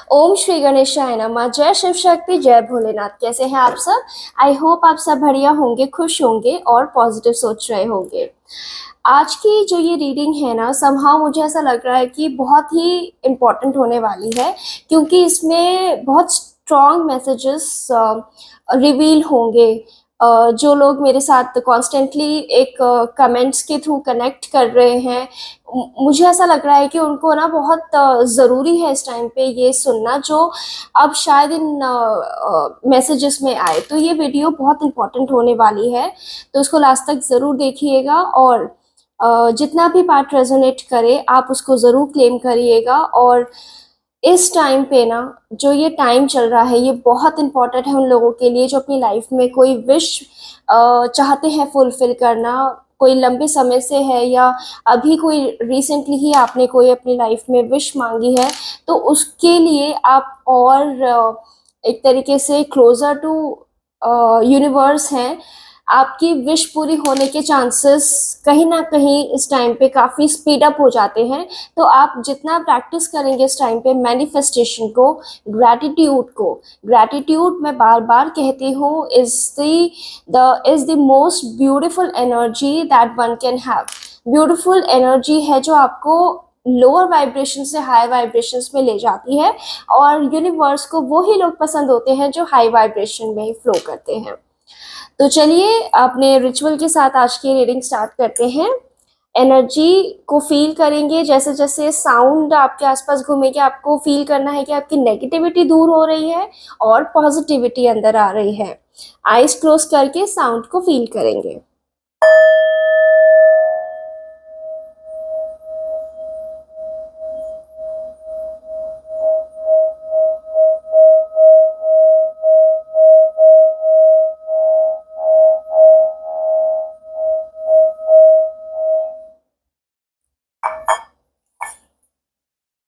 ओम श्री गणेशाय नमः। जय शिव शक्ति, जय भोलेनाथ। कैसे हैं आप सब? आई होप आप सब बढ़िया होंगे, खुश होंगे और पॉजिटिव सोच रहे होंगे। आज की जो ये रीडिंग है ना, समहाउ मुझे ऐसा लग रहा है कि बहुत ही इम्पोर्टेंट होने वाली है, क्योंकि इसमें बहुत स्ट्रॉन्ग मैसेजेस रिवील होंगे। जो लोग मेरे साथ कॉन्स्टेंटली एक कमेंट्स के थ्रू कनेक्ट कर रहे हैं, मुझे ऐसा लग रहा है कि उनको ना बहुत ज़रूरी है इस टाइम पे ये सुनना, जो अब शायद इन मैसेजेस में आए। तो ये वीडियो बहुत इम्पोर्टेंट होने वाली है, तो उसको लास्ट तक ज़रूर देखिएगा और जितना भी पार्ट रेजोनेट करे आप उसको ज़रूर क्लेम करिएगा। और इस टाइम पे ना, जो ये टाइम चल रहा है, ये बहुत इम्पोर्टेंट है उन लोगों के लिए जो अपनी लाइफ में कोई विश चाहते हैं फुलफिल करना। कोई लंबे समय से है या अभी कोई रिसेंटली ही आपने कोई अपनी लाइफ में विश मांगी है, तो उसके लिए आप और एक तरीके से क्लोजर टू यूनिवर्स हैं। आपकी विश पूरी होने के चांसेस कहीं ना कहीं इस टाइम पे काफ़ी स्पीड अप हो जाते हैं। तो आप जितना प्रैक्टिस करेंगे इस टाइम पे मैनिफेस्टेशन को, ग्रैटिट्यूड मैं बार बार कहती हूँ, is the most beautiful energy that one can have. Beautiful energy है जो आपको लोअर वाइब्रेशन से हाई वाइब्रेशंस में ले जाती है, और यूनिवर्स को वो ही लोग पसंद होते हैं जो हाई वाइब्रेशन में ही फ्लो करते हैं। तो चलिए अपने रिचुअल के साथ आज की रीडिंग स्टार्ट करते हैं। एनर्जी को फील करेंगे, जैसे जैसे साउंड आपके आसपास घूमेंगे आपको फील करना है कि आपकी नेगेटिविटी दूर हो रही है और पॉजिटिविटी अंदर आ रही है। आईज क्लोज करके साउंड को फील करेंगे।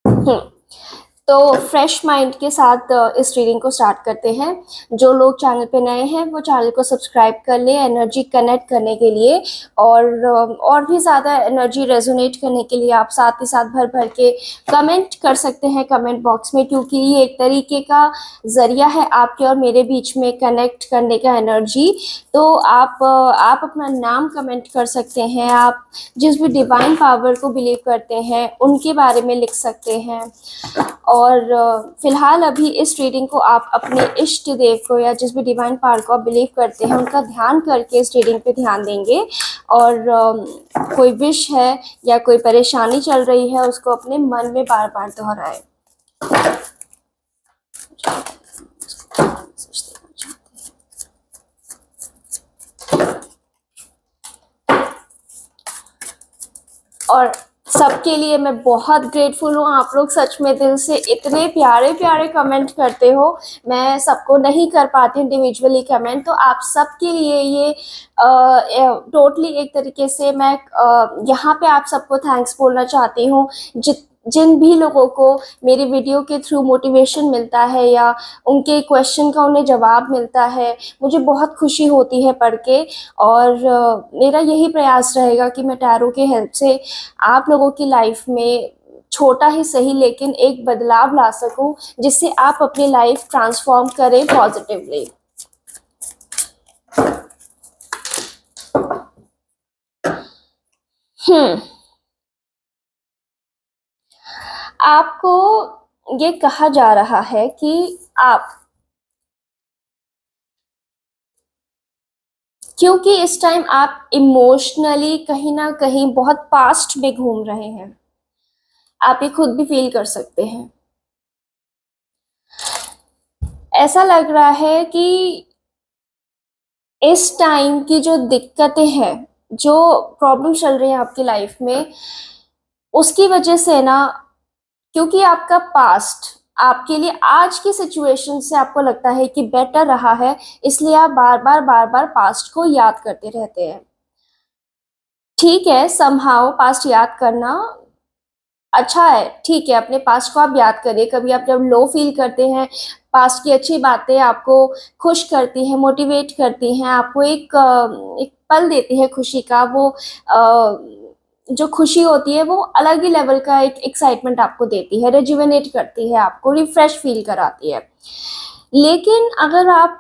हम्म तो फ्रेश माइंड के साथ इस रीडिंग को स्टार्ट करते हैं। जो लोग चैनल पे नए हैं वो चैनल को सब्सक्राइब कर ले एनर्जी कनेक्ट करने के लिए, और भी ज़्यादा एनर्जी रेजोनेट करने के लिए आप साथ ही साथ भर भर के कमेंट कर सकते हैं कमेंट बॉक्स में, क्योंकि ये एक तरीके का ज़रिया है आपके और मेरे बीच में कनेक्ट करने का एनर्जी। तो आप अपना नाम कमेंट कर सकते हैं, आप जिस भी डिवाइन पावर को बिलीव करते हैं उनके बारे में लिख सकते हैं। और फिलहाल अभी इस रीडिंग को आप अपने इष्ट देव को या जिस भी डिवाइन पावर को आप बिलीव करते हैं उनका ध्यान करके इस रीडिंग पे ध्यान देंगे। और कोई विश है या कोई परेशानी चल रही है उसको अपने मन में बार बार दोहराए। और सबके लिए मैं बहुत ग्रेटफुल हूँ। आप लोग सच में दिल से इतने प्यारे प्यारे कमेंट करते हो। मैं सबको नहीं कर पाती इंडिविजुअली कमेंट, तो आप सबके लिए ये टोटली एक तरीके से मैं यहाँ पे आप सबको थैंक्स बोलना चाहती हूँ। जिन भी लोगों को मेरी वीडियो के थ्रू मोटिवेशन मिलता है या उनके क्वेश्चन का उन्हें जवाब मिलता है, मुझे बहुत खुशी होती है पढ़ के। और मेरा यही प्रयास रहेगा कि मैं टैरो के हेल्प से आप लोगों की लाइफ में छोटा ही सही लेकिन एक बदलाव ला सकूं, जिससे आप अपनी लाइफ ट्रांसफॉर्म करें पॉजिटिवली। आपको ये कहा जा रहा है कि आप, क्योंकि इस टाइम आप इमोशनली कहीं ना कहीं बहुत पास्ट में घूम रहे हैं, आप ये खुद भी फील कर सकते हैं। ऐसा लग रहा है कि इस टाइम की जो दिक्कतें हैं, जो प्रॉब्लम चल रही है आपकी लाइफ में, उसकी वजह से ना, क्योंकि आपका पास्ट आपके लिए आज की सिचुएशन से आपको लगता है कि बेटर रहा है, इसलिए आप बार बार पास्ट को याद करते रहते हैं। ठीक है, समहाउ पास्ट याद करना अच्छा है, ठीक है, अपने पास्ट को आप याद करिए। कभी आप जब लो फील करते हैं, पास्ट की अच्छी बातें आपको खुश करती हैं, मोटिवेट करती हैं, आपको एक पल देती है खुशी का, वो जो खुशी होती है वो अलग ही लेवल का एक एक्साइटमेंट आपको देती है, रिजुविनेट करती है, आपको रिफ्रेश फील कराती है। लेकिन अगर आप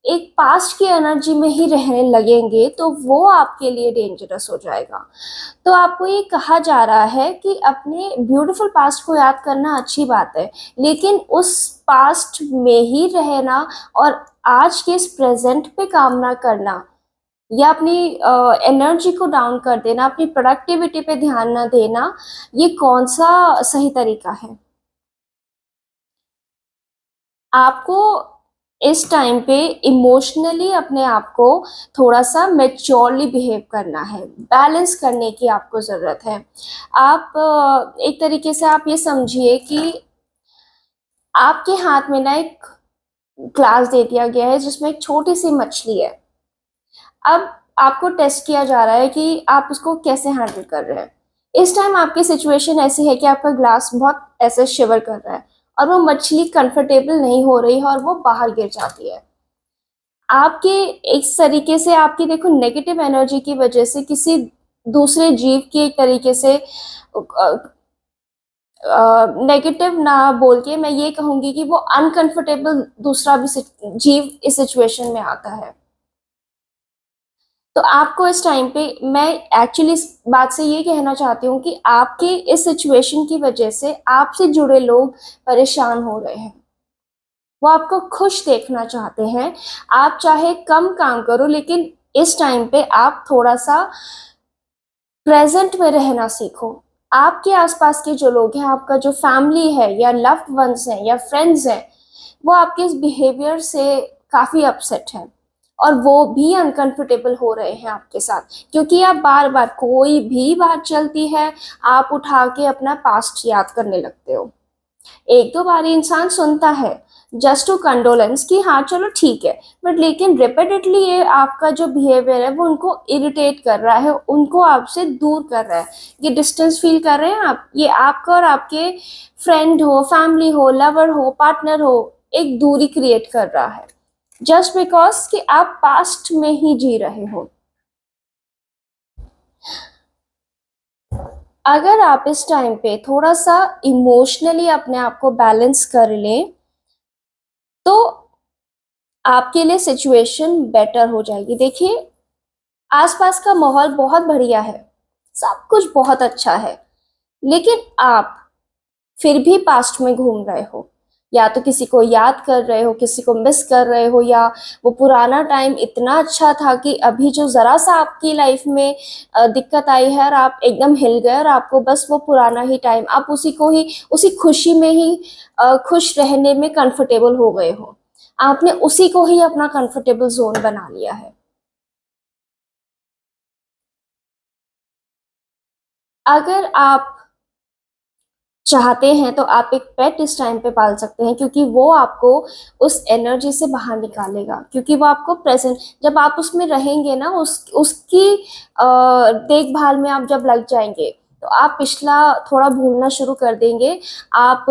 एक पास्ट की एनर्जी में ही रहने लगेंगे तो वो आपके लिए डेंजरस हो जाएगा। तो आपको ये कहा जा रहा है कि अपने ब्यूटीफुल पास्ट को याद करना अच्छी बात है, लेकिन उस पास्ट में ही रहना और आज के इस प्रेजेंट पे काम ना करना या अपनी एनर्जी को डाउन कर देना, अपनी प्रोडक्टिविटी पे ध्यान ना देना, ये कौन सा सही तरीका है? आपको इस टाइम पे इमोशनली अपने आप को थोड़ा सा मेच्योरली बिहेव करना है, बैलेंस करने की आपको ज़रूरत है। आप एक तरीके से आप ये समझिए कि आपके हाथ में ना एक ग्लास दे दिया गया है जिसमें एक छोटी सी मछली है। अब आपको टेस्ट किया जा रहा है कि आप उसको कैसे हैंडल कर रहे हैं। इस टाइम आपकी सिचुएशन ऐसी है कि आपका ग्लास बहुत ऐसे शिवर कर रहा है और वो मछली कंफर्टेबल नहीं हो रही है और वो बाहर गिर जाती है। आपके इस तरीके से आपकी देखो नेगेटिव एनर्जी की वजह से किसी दूसरे जीव की एक तरीके से नेगेटिव ना बोल के मैं ये कहूंगी कि वो अनकंफर्टेबल दूसरा भी जीव इस सिचुएशन में आता है। तो आपको इस टाइम पे मैं एक्चुअली इस बात से ये कहना चाहती हूँ कि आपके इस सिचुएशन की वजह से आपसे जुड़े लोग परेशान हो रहे हैं। वो आपको खुश देखना चाहते हैं। आप चाहे कम काम करो लेकिन इस टाइम पे आप थोड़ा सा प्रेजेंट में रहना सीखो। आपके आसपास के जो लोग हैं, आपका जो फैमिली है या लव्ड वंस हैं या फ्रेंड्स हैं, वो आपके इस बिहेवियर से काफ़ी अपसेट हैं और वो भी अनकंफर्टेबल हो रहे हैं आपके साथ, क्योंकि आप बार बार कोई भी बात चलती है आप उठा के अपना पास्ट याद करने लगते हो। एक दो बार इंसान सुनता है जस्ट टू कंडोलेंस कि हाँ चलो ठीक है, बट लेकिन रिपीटेडली ये आपका जो बिहेवियर है वो उनको इरिटेट कर रहा है, उनको आपसे दूर कर रहा है। ये डिस्टेंस फील कर रहे हैं आप, ये आपका और आपके फ्रेंड हो, फैमिली हो, लवर हो, पार्टनर हो, एक दूरी क्रिएट कर रहा है जस्ट बिकॉज कि आप पास्ट में ही जी रहे हो। अगर आप इस टाइम पे थोड़ा सा इमोशनली अपने आप को बैलेंस कर लें तो आपके लिए सिचुएशन बेटर हो जाएगी। देखिए, आसपास का माहौल बहुत बढ़िया है, सब कुछ बहुत अच्छा है, लेकिन आप फिर भी पास्ट में घूम रहे हो, या तो किसी को याद कर रहे हो, किसी को मिस कर रहे हो, या वो पुराना टाइम इतना अच्छा था कि अभी जो ज़रा सा आपकी लाइफ में दिक्कत आई है और आप एकदम हिल गए और आपको बस वो पुराना ही टाइम, आप उसी को ही, उसी खुशी में ही खुश रहने में कंफर्टेबल हो गए हो। आपने उसी को ही अपना कंफर्टेबल जोन बना लिया है। अगर आप चाहते हैं तो आप एक पेट इस टाइम पे पाल सकते हैं, क्योंकि वो आपको उस एनर्जी से बाहर निकालेगा, क्योंकि वो आपको प्रेजेंट, जब आप उसमें रहेंगे ना, उसकी देखभाल में आप जब लग जाएंगे तो आप पिछला थोड़ा भूलना शुरू कर देंगे। आप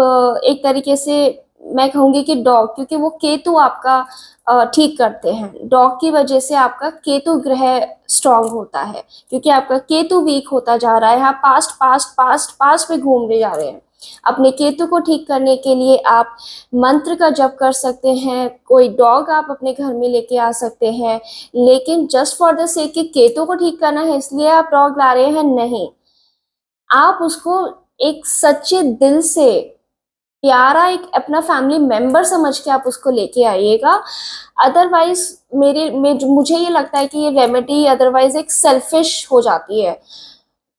एक तरीके से मैं कहूँगी कि डॉग, क्योंकि वो केतु आपका ठीक करते हैं, डॉग की वजह से आपका केतु ग्रह स्ट्रांग होता है, क्योंकि आपका केतु वीक होता जा रहा है, आप पास्ट पास्ट पास्ट पास्ट में घूमने जा रहे हैं। अपने केतु को ठीक करने के लिए आप मंत्र का जप कर सकते हैं, कोई डॉग आप अपने घर में लेके आ सकते हैं, लेकिन जस्ट फॉर द सेक कि केतु को ठीक करना है इसलिए आप डॉग ला रहे हैं, नहीं। आप उसको एक सच्चे दिल से प्यारा एक अपना फैमिली मेंबर समझ के आप उसको लेके आइएगा। अदरवाइज मुझे ये लगता है कि ये रेमेडी अदरवाइज एक सेल्फिश हो जाती है।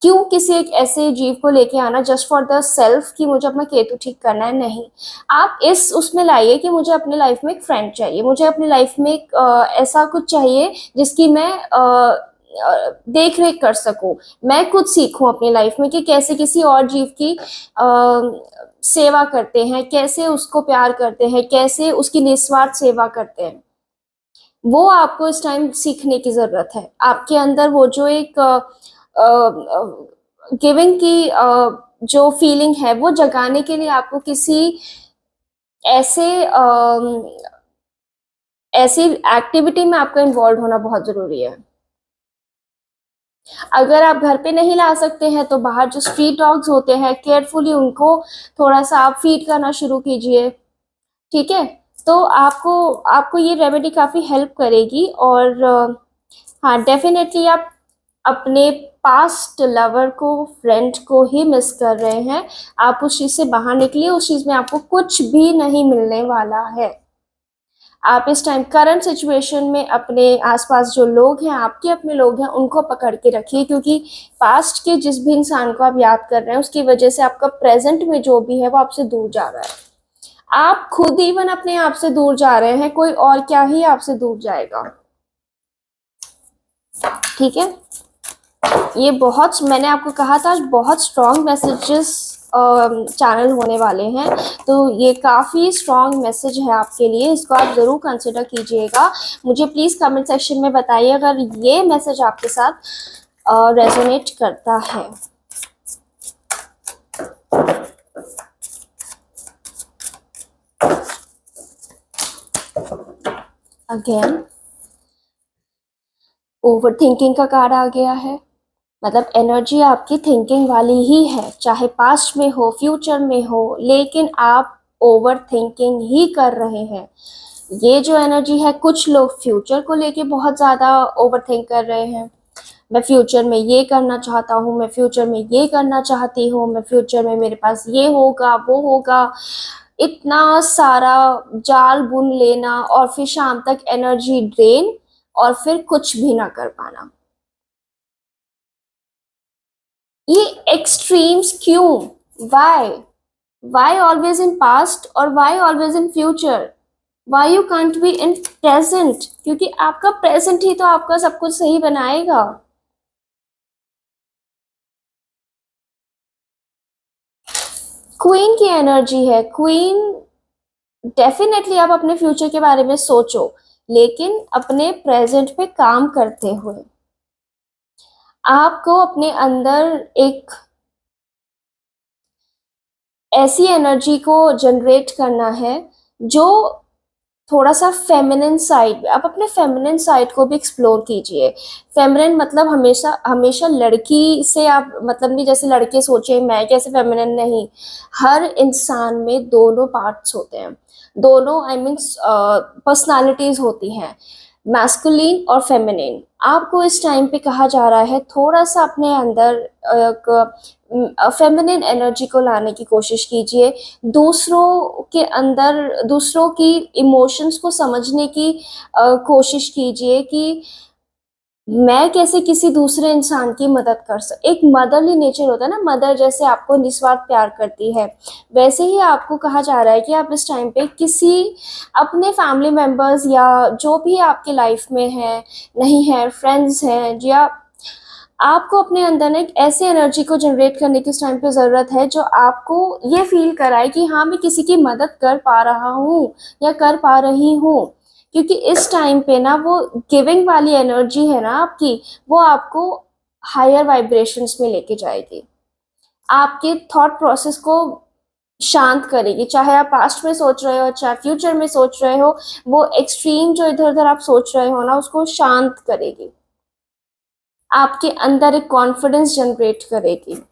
क्यों किसी एक ऐसे जीव को लेके आना जस्ट फॉर द सेल्फ कि मुझे अपना केतु ठीक करना है, नहीं। आप इस उसमें लाइए कि मुझे अपनी लाइफ में एक फ्रेंड चाहिए, मुझे अपनी लाइफ में एक ऐसा कुछ चाहिए जिसकी मैं देख रेख कर सकूं, मैं खुद सीखूं अपनी लाइफ में कि कैसे किसी और जीव की सेवा करते हैं, कैसे उसको प्यार करते हैं, कैसे उसकी निस्वार्थ सेवा करते हैं। वो आपको इस टाइम सीखने की जरूरत है। आपके अंदर वो जो एक गिविंग की जो फीलिंग है वो जगाने के लिए आपको किसी ऐसे ऐसी एक्टिविटी में आपका इन्वॉल्व होना बहुत जरूरी है। अगर आप घर पे नहीं ला सकते हैं तो बाहर जो स्ट्रीट डॉग्स होते हैं, केयरफुली उनको थोड़ा सा आप फीड करना शुरू कीजिए। ठीक है। तो आपको आपको ये रेमेडी काफी हेल्प करेगी। और हाँ, डेफिनेटली आप अपने पास्ट लवर को, फ्रेंड को ही मिस कर रहे हैं। आप उस चीज से बाहर निकलिए, उस चीज में आपको कुछ भी नहीं मिलने वाला है। आप इस टाइम करंट सिचुएशन में अपने आसपास जो लोग हैं, आपके अपने लोग हैं, उनको पकड़ के रखिए, क्योंकि पास्ट के जिस भी इंसान को आप याद कर रहे हैं उसकी वजह से आपका प्रेजेंट में जो भी है वो आपसे दूर जा रहा है। आप खुद इवन अपने आप से दूर जा रहे हैं, कोई और क्या ही आपसे दूर जाएगा। ठीक है। ये बहुत, मैंने आपको कहा था आज बहुत स्ट्रॉन्ग मैसेजेस चैनल होने वाले हैं, तो ये काफ़ी स्ट्रॉन्ग मैसेज है आपके लिए, इसको आप ज़रूर कंसिडर कीजिएगा। मुझे प्लीज़ कमेंट सेक्शन में बताइए अगर ये मैसेज आपके साथ रेजोनेट करता है। अगेन ओवर थिंकिंग का कार्ड आ गया है। मतलब एनर्जी आपकी थिंकिंग वाली ही है, चाहे पास्ट में हो, फ्यूचर में हो, लेकिन आप ओवर थिंकिंग ही कर रहे हैं। ये जो एनर्जी है, कुछ लोग फ्यूचर को लेके बहुत ज़्यादा ओवर थिंक कर रहे हैं। मैं फ्यूचर में ये करना चाहता हूँ, मैं फ्यूचर में ये करना चाहती हूँ, मैं फ्यूचर में मेरे पास ये होगा, वो होगा। इतना सारा जाल बुन लेना और फिर शाम तक एनर्जी ड्रेन, और फिर कुछ भी ना कर पाना। ये एक्सट्रीम्स क्यों? Why? Why always in past और why always in future? Why you can't be in present? क्योंकि आपका प्रेजेंट ही तो आपका सब कुछ सही बनाएगा। क्वीन की एनर्जी है। क्वीन, डेफिनेटली आप अपने फ्यूचर के बारे में सोचो, लेकिन अपने प्रेजेंट पे काम करते हुए। आपको अपने अंदर एक ऐसी एनर्जी को जनरेट करना है जो थोड़ा सा फेमिनिन साइड, आप अपने फेमिनिन साइड को भी एक्सप्लोर कीजिए। फेमिनिन मतलब हमेशा हमेशा लड़की से आप मतलब नहीं, जैसे लड़के सोचे मैं कैसे फेमिनिन, नहीं। हर इंसान में दोनों पार्ट्स होते हैं, दोनों आई मीन्स पर्सनालिटीज होती हैं, मैस्कुलिन और फेमिनिन। आपको इस टाइम पे कहा जा रहा है थोड़ा सा अपने अंदर फेमिनिन एनर्जी को लाने की कोशिश कीजिए। दूसरों के अंदर, दूसरों की इमोशंस को समझने की कोशिश कीजिए कि मैं कैसे किसी दूसरे इंसान की मदद कर सक। एक मदरली नेचर होता है ना, मदर जैसे आपको निस्वार्थ प्यार करती है, वैसे ही आपको कहा जा रहा है कि आप इस टाइम पे किसी अपने फैमिली मेंबर्स या जो भी आपके लाइफ में है, नहीं है, फ्रेंड्स हैं, या आपको अपने अंदर ना एक ऐसी एनर्जी को जनरेट करने की इस टाइम पे ज़रूरत है जो आपको ये फील कराए कि हाँ, मैं किसी की मदद कर पा रहा हूँ या कर पा रही हूँ। क्योंकि इस टाइम पे ना वो गिविंग वाली एनर्जी है ना आपकी, वो आपको हायर वाइब्रेशंस में लेके जाएगी, आपके थॉट प्रोसेस को शांत करेगी। चाहे आप पास्ट में सोच रहे हो, चाहे फ्यूचर में सोच रहे हो, वो एक्सट्रीम जो इधर उधर आप सोच रहे हो ना, उसको शांत करेगी, आपके अंदर एक कॉन्फिडेंस जनरेट करेगी।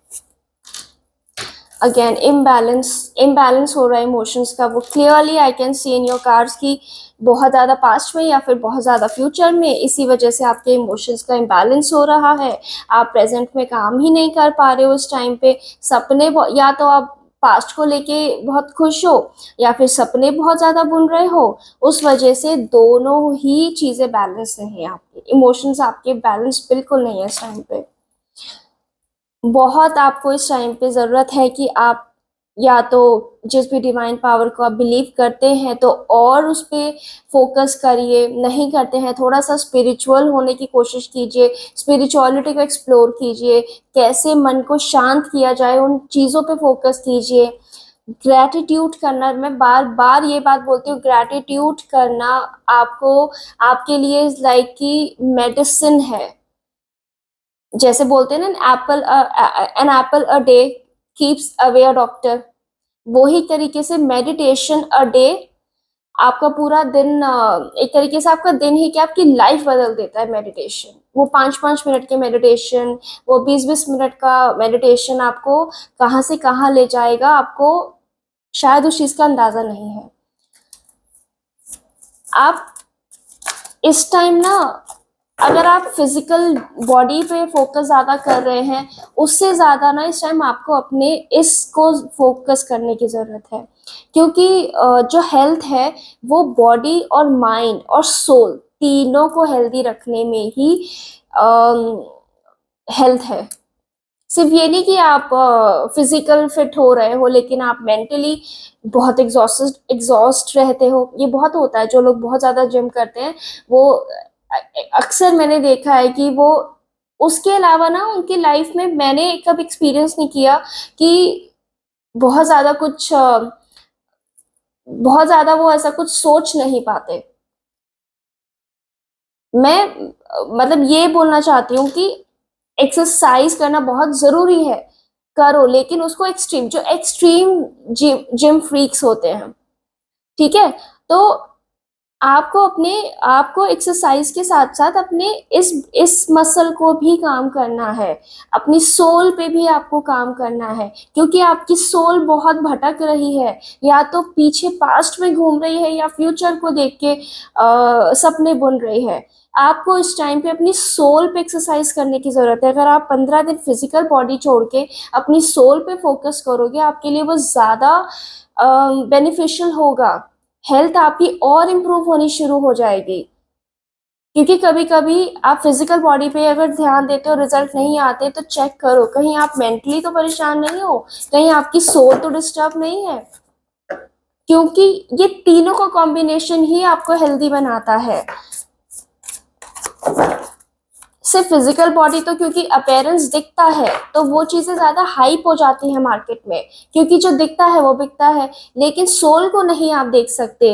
अगेन इम्बैलेंस, इम्बैलेंस हो रहा है इमोशंस का, वो clearly I can see in your cards की बहुत ज़्यादा पास्ट में या फिर बहुत ज़्यादा फ्यूचर में, इसी वजह से आपके इमोशंस का इम्बैलेंस हो रहा है। आप प्रेजेंट में काम ही नहीं कर पा रहे हो उस टाइम पे। सपने या तो आप पास्ट को लेके बहुत खुश हो या फिर सपने बहुत ज़्यादा बुन रहे हो, उस वजह से दोनों ही चीज़ें बैलेंस नहीं है, आपके इमोशंस आपके बैलेंस बिल्कुल नहीं है इस टाइम पे। बहुत आपको इस टाइम पे ज़रूरत है कि आप या तो जिस भी डिवाइन पावर को आप बिलीव करते हैं तो और उस पे फोकस करिए, नहीं करते हैं थोड़ा सा स्पिरिचुअल होने की कोशिश कीजिए, स्पिरिचुअलिटी को एक्सप्लोर कीजिए, कैसे मन को शांत किया जाए उन चीज़ों पे फोकस कीजिए। ग्रैटिट्यूड करना, मैं बार बार ये बात बोलती हूँ, ग्रैटिट्यूड करना आपको, आपके लिए लाइक की मेडिसिन है। जैसे बोलते हैं ना, an apple a day keeps away a doctor, वो ही तरीके से मेडिटेशन अ डे आपका पूरा दिन एक तरीके से आपका दिन ही क्या आपकी लाइफ बदल देता है मेडिटेशन। वो 5-5 मिनट के मेडिटेशन, वो 20-20 मिनट का मेडिटेशन आपको कहाँ से कहाँ ले जाएगा, आपको शायद उस चीज का अंदाजा नहीं है। आप इस टाइम ना, अगर आप फिजिकल बॉडी पे फोकस ज्यादा कर रहे हैं, उससे ज्यादा ना इस टाइम आपको अपने इसको फोकस करने की जरूरत है। क्योंकि जो हेल्थ है वो बॉडी और माइंड और सोल तीनों को हेल्दी रखने में ही हेल्थ है। सिर्फ ये नहीं कि आप फिजिकल फिट हो रहे हो लेकिन आप मेंटली बहुत एग्जॉस्ट रहते हो। ये बहुत होता है, जो लोग बहुत ज्यादा जिम करते हैं वो अक्सर मैंने देखा है कि वो उसके अलावा ना उनकी लाइफ में मैंने कब एक्सपीरियंस नहीं किया कि बहुत ज्यादा कुछ बहुत ज्यादा वो ऐसा कुछ सोच नहीं पाते। मैं मतलब ये बोलना चाहती हूँ कि एक्सरसाइज करना बहुत जरूरी है, करो, लेकिन उसको एक्सट्रीम, जो एक्सट्रीम जिम जिम फ्रीक्स होते हैं, ठीक है, तो आपको एक्सरसाइज के साथ साथ अपने इस मसल को भी काम करना है, अपनी सोल पे भी आपको काम करना है। क्योंकि आपकी सोल बहुत भटक रही है, या तो पीछे पास्ट में घूम रही है या फ्यूचर को देख के सपने बुन रही है। आपको इस टाइम पे अपनी सोल पे एक्सरसाइज करने की जरूरत है। अगर आप 15 दिन फिजिकल बॉडी छोड़ के अपनी सोल पे फोकस करोगे, आपके लिए वो ज्यादा बेनिफिशियल होगा। हेल्थ आपकी और इम्प्रूव होनी शुरू हो जाएगी। क्योंकि कभी कभी आप फिजिकल बॉडी पे अगर ध्यान देते हो, रिजल्ट नहीं आते, तो चेक करो कहीं आप मेंटली तो परेशान नहीं हो, कहीं आपकी सोल तो डिस्टर्ब नहीं है। क्योंकि ये तीनों का कॉम्बिनेशन ही आपको हेल्दी बनाता है। सिर्फ फिजिकल बॉडी तो क्योंकि अपेयरेंस दिखता है तो वो चीजें ज्यादा हाइप हो जाती है मार्केट में, क्योंकि जो दिखता है वो बिकता है। लेकिन सोल को नहीं आप देख सकते,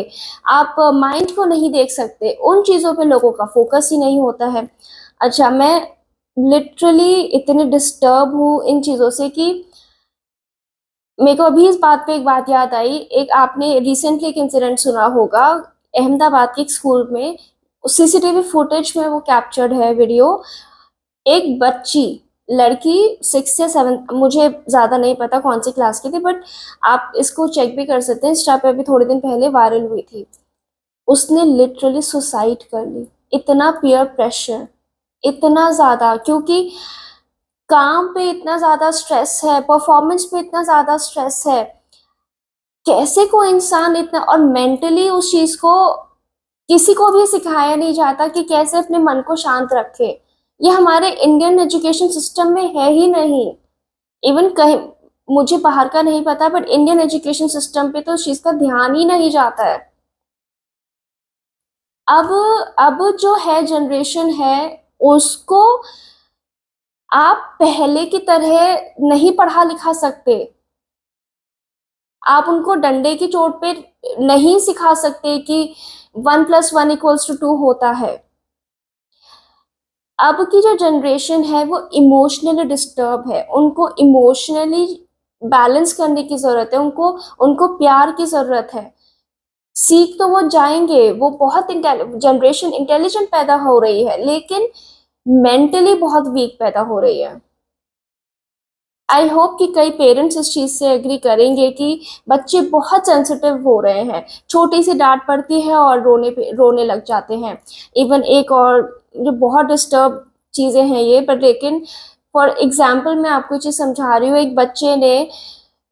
आप माइंड को नहीं देख सकते, उन चीजों पे लोगों का फोकस ही नहीं होता है। अच्छा, मैं लिटरली इतनी डिस्टर्ब हूँ इन चीजों से कि मेरे को अभी इस बात पे एक बात याद आई। एक आपने रिसेंटली एक इंसिडेंट सुना होगा, अहमदाबाद के एक स्कूल में, सीसीटीवी फुटेज में वो कैप्चर्ड है वीडियो। एक बच्ची, लड़की 6 या 7, मुझे ज्यादा नहीं पता कौन सी क्लास की थी, बट आप इसको चेक भी कर सकते हैं, इंस्टा पे अभी थोड़े दिन पहले वायरल हुई थी। उसने लिटरली सुसाइड कर ली। इतना पीयर प्रेशर, इतना ज्यादा, क्योंकि काम पे इतना ज्यादा स्ट्रेस है, परफॉर्मेंस पे इतना ज्यादा स्ट्रेस है। कैसे को इंसान इतना, और मेंटली उस चीज को किसी को भी सिखाया नहीं जाता कि कैसे अपने मन को शांत रखे। ये हमारे इंडियन एजुकेशन सिस्टम में है ही नहीं। इवन कहीं, मुझे बाहर का नहीं पता, बट इंडियन एजुकेशन सिस्टम पे तो उस चीज का ध्यान ही नहीं जाता है। अब अब जो है जनरेशन है, उसको आप पहले की तरह नहीं पढ़ा लिखा सकते। आप उनको डंडे की चोट पे नहीं सिखा सकते कि 1+1=2 होता है। अब की जो जनरेशन है वो इमोशनली डिस्टर्ब है, उनको इमोशनली बैलेंस करने की जरूरत है, उनको उनको प्यार की जरूरत है। सीख तो वो जाएंगे, वो बहुत जनरेशन इंटेलिजेंट पैदा हो रही है, लेकिन मेंटली बहुत वीक पैदा हो रही है। आई होप कि कई पेरेंट्स इस चीज से एग्री करेंगे कि बच्चे बहुत सेंसिटिव हो रहे हैं, छोटी सी डांट पड़ती है और रोने लग जाते हैं। इवन एक और जो बहुत डिस्टर्ब चीजें हैं ये, पर लेकिन फॉर एग्जाम्पल मैं आपको चीज समझा रही हूँ। एक बच्चे ने,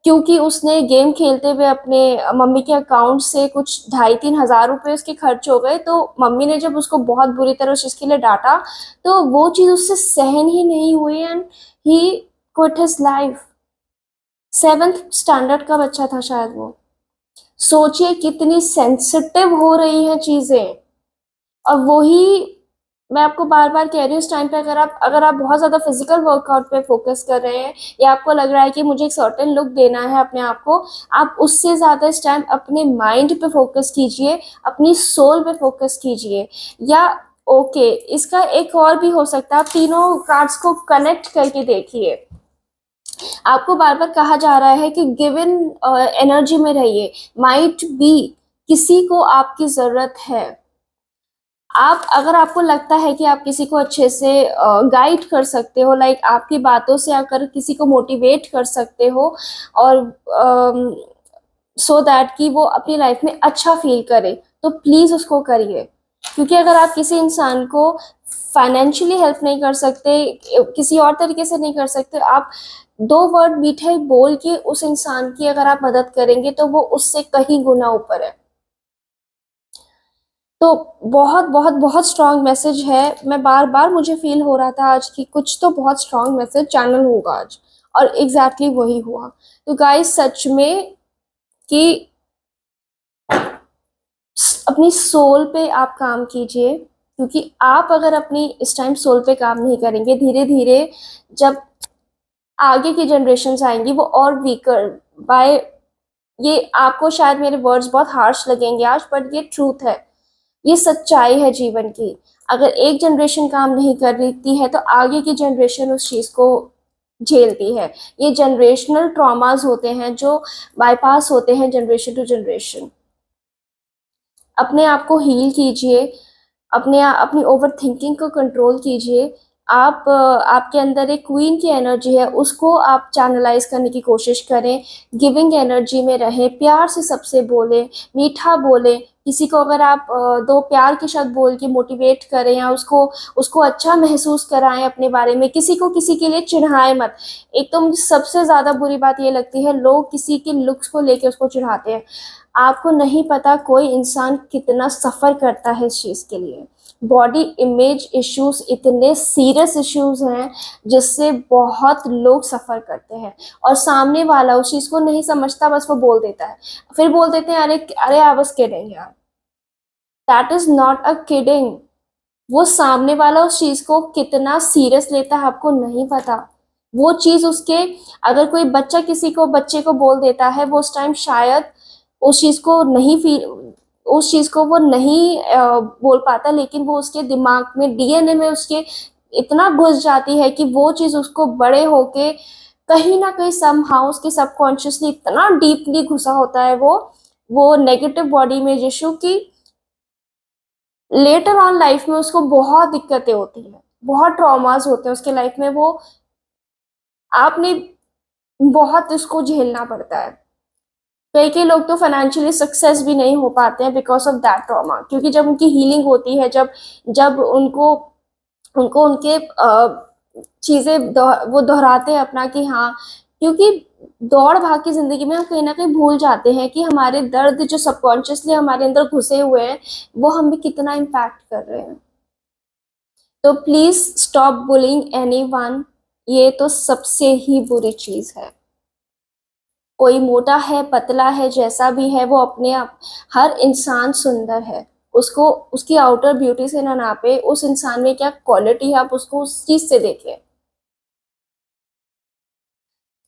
क्योंकि उसने गेम खेलते हुए अपने मम्मी के अकाउंट से कुछ 2,500-3,000 रुपए उसके खर्च हो गए, तो मम्मी ने जब उसको बहुत बुरी तरह उस चीज के लिए डांटा, तो वो चीज उससे सहन ही नहीं हुई and he quit his life. 7th standard का बच्चा था शायद वो। सोचिए कितनी सेंसिटिव हो रही हैं चीजें। और वही मैं आपको बार बार कह रही हूँ, इस टाइम पे अगर आप बहुत ज्यादा फिजिकल वर्कआउट पे फोकस कर रहे हैं, या आपको लग रहा है कि मुझे एक सर्टेन लुक देना है अपने आप को, आप उससे ज्यादा इस टाइम अपने माइंड पे फोकस कीजिए, अपनी सोल पे फोकस कीजिए। या ओके, इसका एक और भी हो सकता है, आप तीनों कार्ड्स को कनेक्ट करके देखिए। आपको बार बार कहा जा रहा है कि गिवन एनर्जी में रहिए। माइट बी कि किसी को आपकी जरूरत है। आप अगर आपको लगता है कि आप किसी को अच्छे से गाइड कर सकते हो, लाइक आपकी बातों से अगर किसी को मोटिवेट कर सकते हो, और सो दैट कि वो अपनी लाइफ में अच्छा फील करे, तो प्लीज उसको करिए। क्योंकि अगर आप किसी इंसान को फाइनेंशियली हेल्प नहीं कर सकते, किसी और तरीके से नहीं कर सकते, आप दो वर्ड मीठे बोल के उस इंसान की अगर आप मदद करेंगे तो वो उससे कहीं गुना ऊपर है। तो बहुत बहुत बहुत स्ट्रांग मैसेज है। मैं बार बार मुझे फील हो रहा था आज की कुछ तो बहुत स्ट्रांग मैसेज चैनल होगा आज, और एग्जैक्टली वही हुआ। तो गाइस सच में कि अपनी सोल पे आप काम कीजिए, क्योंकि आप अगर अपनी इस टाइम सोल पे काम नहीं करेंगे, धीरे धीरे जब आगे की जनरेशन आएंगी वो और वीकर बाय, ये आपको शायद मेरे वर्ड्स बहुत हार्श लगेंगे आज, बट ये ट्रूथ है, ये सच्चाई है जीवन की। अगर एक जनरेशन काम नहीं कर रही है तो आगे की जनरेशन उस चीज को झेलती है। ये जनरेशनल ट्रॉमास होते हैं जो बाईपास होते हैं जनरेशन टू जनरेशन। अपने आप को हील कीजिए, अपनी ओवर थिंकिंग को कंट्रोल कीजिए। आपके अंदर एक क्वीन की एनर्जी है, उसको आप चैनलाइज करने की कोशिश करें। गिविंग एनर्जी में रहें, प्यार से सबसे बोले, मीठा बोले। किसी को अगर आप दो प्यार के शब्द बोल के मोटिवेट करें, या उसको उसको अच्छा महसूस कराएं अपने बारे में, किसी को किसी के लिए चिढ़ाएं मत। एक तो मुझे सबसे ज्यादा बुरी बात ये लगती है, लोग किसी के लुक्स को लेके उसको चिढ़ाते हैं। आपको नहीं पता कोई इंसान कितना सफर करता है इस चीज के लिए। बॉडी इमेज इश्यूज इतने सीरियस इश्यूज हैं जिससे बहुत लोग सफर करते हैं, और सामने वाला उस चीज को नहीं समझता, बस वो बोल देता है। फिर बोल देते हैं अरे अरे आई वाज किडिंग यार। That is not a kidding. वो सामने वाला उस चीज को कितना सीरियस लेता है आपको नहीं पता। वो चीज उसके, अगर कोई बच्चा किसी को बच्चे को बोल देता है, वो उस टाइम शायद उस चीज को नहीं फील, उस चीज को वो नहीं बोल पाता, लेकिन वो उसके दिमाग में, डीएनए में उसके इतना घुस जाती है कि वो चीज उसको बड़े होके कहीं ना कहीं समहाउ उसके सबकॉन्शियसली इतना डीपली घुसा होता है वो नेगेटिव बॉडी इमेज इशू की लेटर ऑन लाइफ में उसको बहुत दिक्कतें होती हैं, बहुत ट्रॉमास होते हैं उसके लाइफ में। वो आपने बहुत इसको झेलना पड़ता है। कई कई लोग तो फाइनेंशियली सक्सेस भी नहीं हो पाते हैं बिकॉज ऑफ दैट ट्रॉमा, क्योंकि जब उनकी हीलिंग होती है, जब जब उनको उनको उनके चीजें वो दोहराते हैं अपना कि हाँ, क्योंकि दौड़ भाग की जिंदगी में हम कहीं ना कहीं भूल जाते हैं कि हमारे दर्द जो सबकॉन्शियसली हमारे अंदर घुसे हुए हैं वो हमें कितना इम्पैक्ट कर रहे हैं। तो प्लीज स्टॉप बुलिंग एनीवन। ये तो सबसे ही बुरी चीज है। कोई मोटा है, पतला है, जैसा भी है, वो अपने आप, हर इंसान सुंदर है। उसको उसकी आउटर ब्यूटी से ना नापे, उस इंसान में क्या क्वालिटी है आप उसको उस चीज से देखें।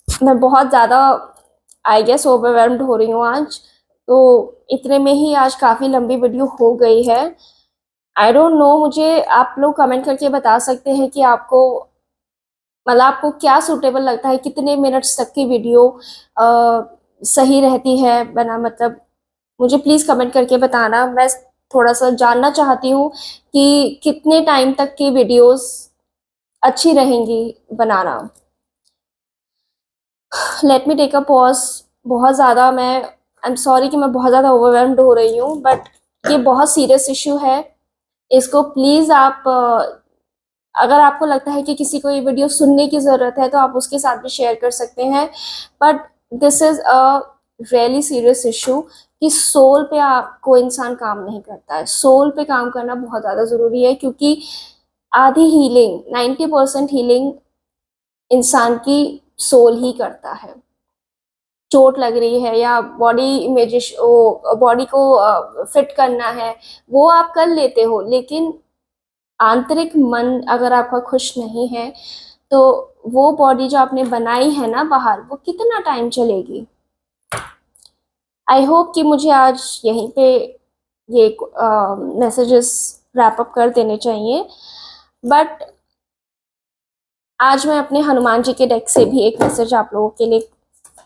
मैं बहुत ज्यादा आई गेस ओवरवेल्म्ड हो रही हूँ आज, तो इतने में ही आज काफी लंबी वीडियो हो गई है। आई डोंट नो, मुझे आप लोग कमेंट करके बता सकते हैं कि आपको, मतलब आपको क्या सूटेबल लगता है, कितने मिनट्स तक की वीडियो सही रहती है बना, मतलब मुझे प्लीज कमेंट करके बताना। मैं थोड़ा सा जानना चाहती हूँ कि कितने टाइम तक की वीडियोस अच्छी रहेंगी बनाना। Let me take a pause. बहुत ज़्यादा मैं, आई एम सॉरी कि मैं बहुत ज़्यादा ओवरवेल्म्ड हो रही हूँ, बट ये बहुत सीरियस इशू है। इसको प्लीज़ आप अगर आपको लगता है कि किसी को ये वीडियो सुनने की ज़रूरत है तो आप उसके साथ भी शेयर कर सकते हैं। But this is a really serious issue कि सोल पे आपको इंसान काम नहीं करता है। सोल पे काम करना बहुत ज़्यादा ज़रूरी है, क्योंकि आधी हीलिंग, 90% हीलिंग इंसान की सोल ही करता है। चोट लग रही है या बॉडी इमेज, बॉडी को फिट करना है, वो आप कर लेते हो, लेकिन आंतरिक मन अगर आपका खुश नहीं है तो वो बॉडी जो आपने बनाई है ना बाहर, वो कितना टाइम चलेगी। आई होप कि मुझे आज यहीं पे ये मैसेजेस रैप अप कर देने चाहिए। बट आज मैं अपने हनुमान जी के डेक से भी एक मैसेज आप लोगों के लिए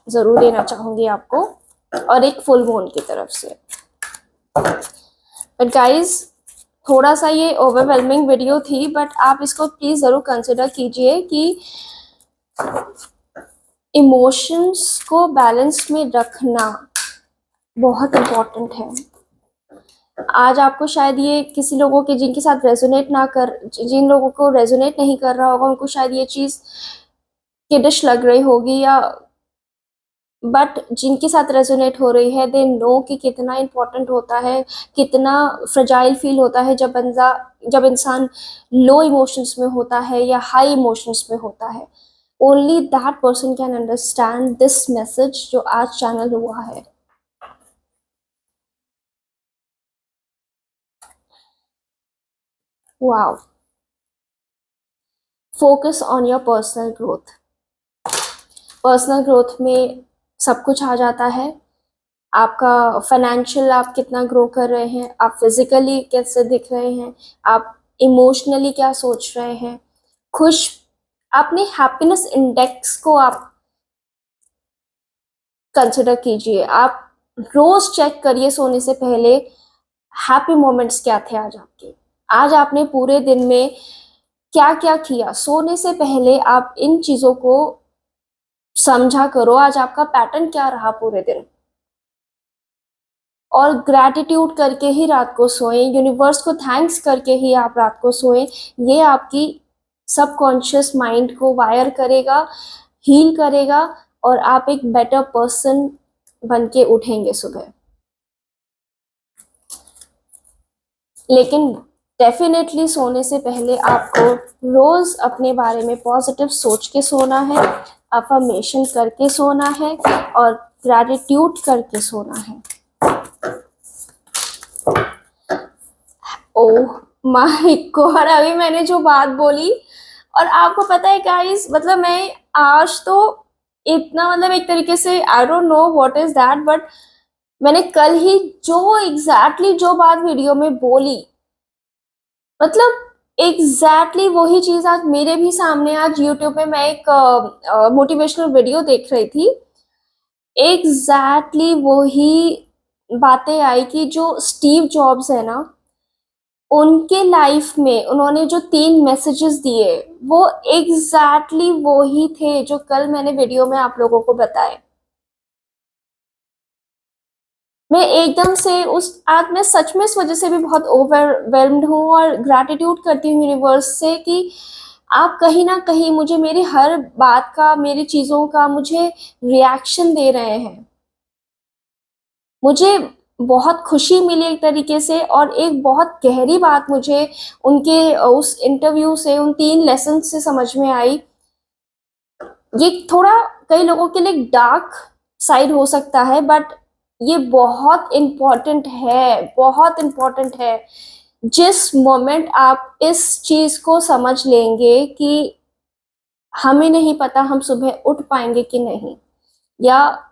ज़रूर देना चाहूँगी आपको, और एक फुल मून की तरफ से। बट गाइज थोड़ा सा ये ओवरवेलमिंग वीडियो थी, बट आप इसको प्लीज जरूर कंसिडर कीजिए कि इमोशंस को बैलेंस में रखना बहुत इम्पोर्टेंट है। आज आपको शायद ये किसी लोगों के जिनके साथ रेजोनेट ना कर जिन लोगों को रेजोनेट नहीं कर रहा होगा उनको शायद ये चीज किडिश लग रही होगी, या बट जिनके साथ रेजोनेट हो रही है दे नो कि कितना इम्पोर्टेंट होता है, कितना फ्रजाइल फील होता है जब इंसान लो इमोशंस में होता है या हाई इमोशंस में होता है। Only that person can understand this message जो आज चैनल हुआ है। Wow. Focus on your personal growth. Personal growth में सब कुछ आ जाता है। आपका फाइनेंशियल आप कितना ग्रो कर रहे हैं, आप फिजिकली कैसे दिख रहे हैं, आप इमोशनली क्या सोच रहे हैं, खुश, अपने हैप्पीनेस इंडेक्स को आप कंसिडर कीजिए। आप रोज चेक करिए सोने से पहले हैप्पी मोमेंट्स क्या थे आज आपने पूरे दिन में क्या क्या किया। सोने से पहले आप इन चीजों को समझा करो, आज आपका पैटर्न क्या रहा पूरे दिन, और ग्रैटिट्यूड करके ही रात को सोएं, यूनिवर्स को थैंक्स करके ही आप रात को सोएं। ये आपकी सबकॉन्शियस माइंड को वायर करेगा, हील करेगा, और आप एक बेटर पर्सन बन के उठेंगे सुबह। लेकिन डेफिनेटली सोने से पहले आपको रोज अपने बारे में पॉजिटिव सोच के सोना है, अफर्मेशन करके सोना है, और ग्रैटिट्यूड करके सोना है। ओह माय गॉड, अभी मैंने जो बात बोली, और आपको पता है गाइस, मतलब मैं आज तो इतना, मतलब एक तरीके से I don't know what is that, but मैंने कल ही जो एग्जैक्टली जो बात वीडियो में बोली, मतलब एग्जैक्टली वही चीज आज मेरे भी सामने, आज यूट्यूब पे मैं एक मोटिवेशनल वीडियो देख रही थी, एग्जैक्टली वही बातें आई कि जो स्टीव जॉब्स है ना, उनके लाइफ में उन्होंने जो 3 मैसेजेस दिए वो एग्जैक्टली वो ही थे जो कल मैंने वीडियो में आप लोगों को बताए। मैं एकदम से आज मैं सच में इस वजह से भी बहुत ओवरवेल्म्ड हूँ और ग्रैटिट्यूड करती हूँ यूनिवर्स से कि आप कहीं ना कहीं मुझे मेरी हर बात का, मेरी चीज़ों का मुझे रिएक्शन दे रहे हैं। मुझे बहुत खुशी मिली एक तरीके से, और एक बहुत गहरी बात मुझे उनके उस इंटरव्यू से, उन 3 लेसन से समझ में आई। ये थोड़ा कई लोगों के लिए डार्क साइड हो सकता है, बट ये बहुत इम्पोर्टेंट है, बहुत इम्पोर्टेंट है। जिस मोमेंट आप इस चीज को समझ लेंगे कि हमें नहीं पता हम सुबह उठ पाएंगे कि नहीं, या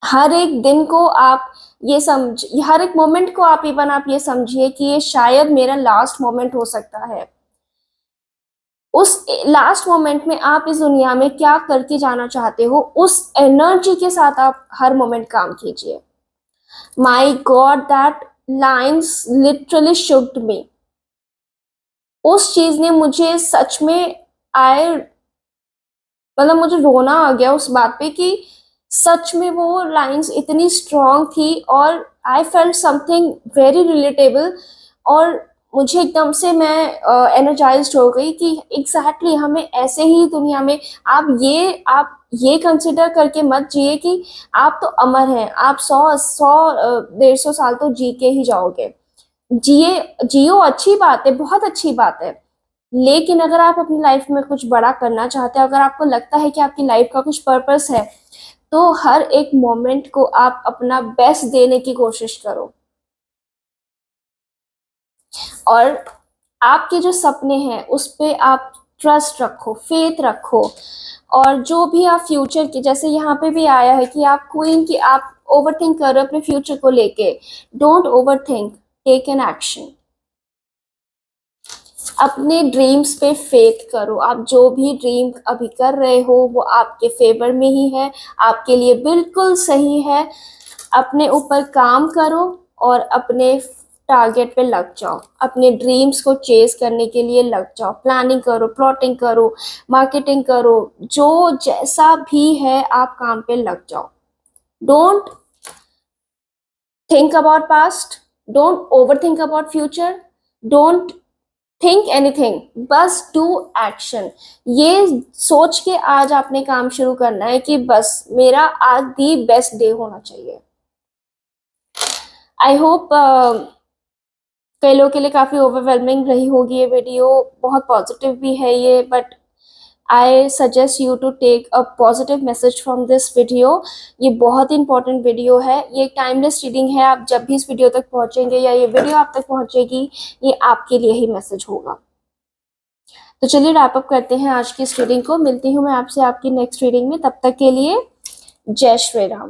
हर एक दिन को आप ये समझ, हर एक मोमेंट को आप इवन आप ये समझिए कि ये शायद मेरा लास्ट मोमेंट हो सकता है। उस लास्ट मोमेंट में आप इस दुनिया में क्या करके जाना चाहते हो, उस एनर्जी के साथ आप हर मोमेंट काम कीजिए। माई गॉड, दैट लाइन्स लिटरली शुक्ड मी। उस चीज ने मुझे सच में आए, मतलब मुझे रोना आ गया उस बात पे कि सच में वो लाइंस इतनी स्ट्रॉन्ग थी, और I felt something very relatable, और मुझे एकदम से मैं एनर्जाइज्ड हो गई कि एग्जैक्टली हमें ऐसे ही दुनिया में, आप ये कंसिडर करके मत जिए कि आप तो अमर हैं, आप 100 150 साल तो जी के ही जाओगे। जियो, अच्छी बात है, बहुत अच्छी बात है, लेकिन अगर आप अपनी लाइफ में कुछ बड़ा करना चाहते हैं, अगर आपको लगता है कि आपकी लाइफ का कुछ पर्पस है, तो हर एक मोमेंट को आप अपना बेस्ट देने की कोशिश करो। और आपके जो सपने हैं उस पे आप ट्रस्ट रखो, फेथ रखो, और जो भी आप फ्यूचर की, जैसे यहाँ पे भी आया है कि आप क्वीन की, आप ओवरथिंक कर रहे हो अपने फ्यूचर को लेके, don't overthink, take an action. अपने ड्रीम्स पे फेथ करो। आप जो भी ड्रीम अभी कर रहे हो वो आपके फेवर में ही है, आपके लिए बिल्कुल सही है। अपने ऊपर काम करो, और अपने टारगेट पे लग जाओ, अपने ड्रीम्स को चेस करने के लिए लग जाओ, प्लानिंग करो, प्लॉटिंग करो, मार्केटिंग करो, जो जैसा भी है आप काम पे लग जाओ। Don't think about past, don't over think about future, don't think anything, बस डू एक्शन। ये सोच के आज आपने काम शुरू करना है कि बस मेरा आज दी बेस्ट डे होना चाहिए। आई होप कई लोगों के लिए काफ़ी ओवरवेलमिंग रही होगी ये वीडियो, बहुत पॉजिटिव भी है ये, but I suggest you to take a positive message from this video. ये बहुत इंपॉर्टेंट वीडियो है, ये टाइमलेस रीडिंग है। आप जब भी इस वीडियो तक पहुंचेंगे या ये वीडियो आप तक पहुंचेगी, ये आपके लिए ही मैसेज होगा। तो चलिए रैप अप करते हैं आज की इस रीडिंग को। मिलती हूँ मैं आपसे आपकी नेक्स्ट रीडिंग में, तब तक के लिए जय श्री राम।